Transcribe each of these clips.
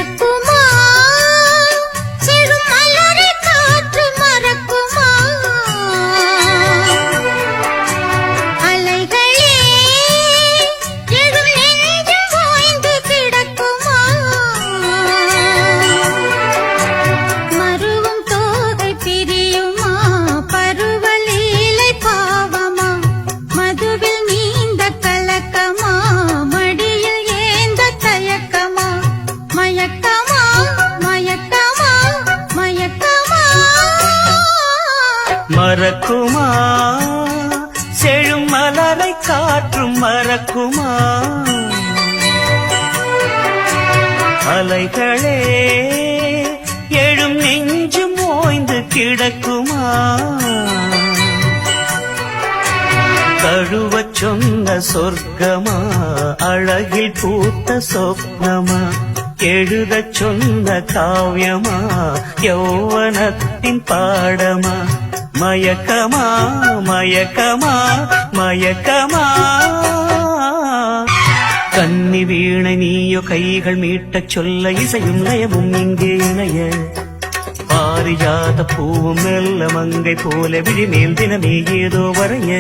மறக்குமா செழும் மலரை காற்று மறக்குமா அலைகளே எழும் நெஞ்சம் ஓய்ந்து கிடக்குமா மருவும் தோகை பிரியுமா பருவலீலை பாவமா மதுவில் நீந்த கலக்கமா மடியில் ஏந்த தயக்கமா மயக்கமா மயக்கமா மயக்கமா மறக்குமா செழும் மலரை காற்றும் மறக்குமா அலைகளே எழும் நெஞ்சும் ஓய்ந்து கிடக்குமா தழுவச் சொன்ன சொர்க்கமா அழகில் பூத்த சொப்னமா எழுதச் சொன்ன காவியமா யௌவனத்தின் பாடமா மயக்கமா மயக்கமா மயக்கமா கன்னி வீணை நீயோ கைகள் மீட்டச் சொல்ல இசையும் லயமும் இங்கே இணைய பாரிஜாத பூவும் மெல்ல மங்கை போல விழிமேல் தினமே ஏதோ வரைய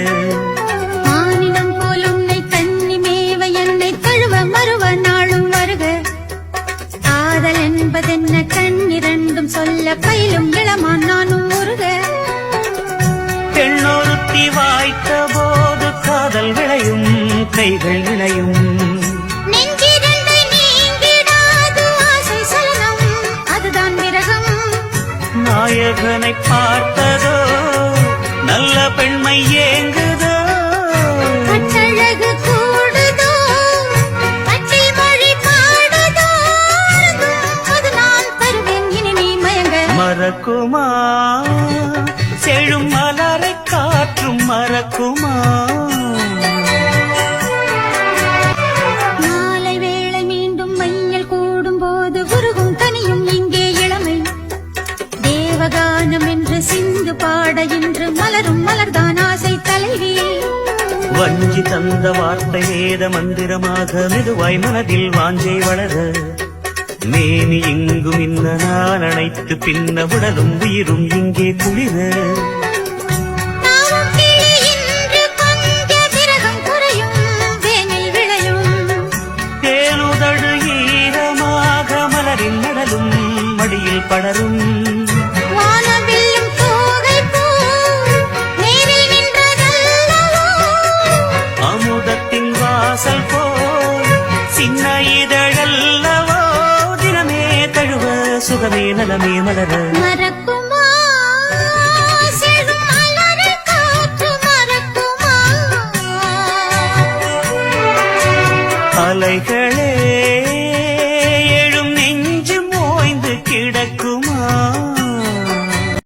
ஆனினம் போல் உன்னை கன்னி மேவ என்னை தழுவ மறுவ நாளும் வருக காதல் என்பதென்ன கண்ணிரண்டும் சொல்ல பயிலும் இளமான் நானும் உருக பெண்ணொருத்தி வாய்த்த போது காதல் விளையும் கைகள் இணையும் நெஞ்சிரண்டை நீங்கிடாது ஆசை சலனம் அதுதான் விரகம் நாயகனை பார்த்ததோ நல்ல பெண்மை ஏங்குதோ கட்டழகு கூடுதோ கட்டில் மொழி பாடுதோ அது நான் தருவேன் இனி நீ மயங்க மறக்குமா செழும் மலரை காற்றும் மறக்குமா மாலை வேளை மீண்டும் மையல் கூடும் போது உருகும் தனியும் இங்கே இளமை தேவகானம் என்று சிந்து பாட இன்று மலரும் மலர்தான் ஆசை தலைவி வஞ்சி தந்த வார்த்தை வேத மந்திரமாக மெதுவாய் மனதில் வாஞ்சை வளர மேனி இங்கும் இன்ன நான் அணைத்து பின்ன உடலும் உயிரும் இங்கே குளிர நாவும் கிளி இன்று கொஞ்ச விரகம் குறையும் வேனில் விளையும் தேனுதடு ஈரமாக மலரின் நடலும் மடியில் படரும் வானவில்லும் தோகை பூ நேரில் நின்றதல்லவோ அமுதத்தின் வாசல் போல் சின்ன இதழல்லவோ தினமே தழுவ சுகமே நலமே மலர மறக்குமா செழும் மலரை காற்று மறக்குமா அலைகளே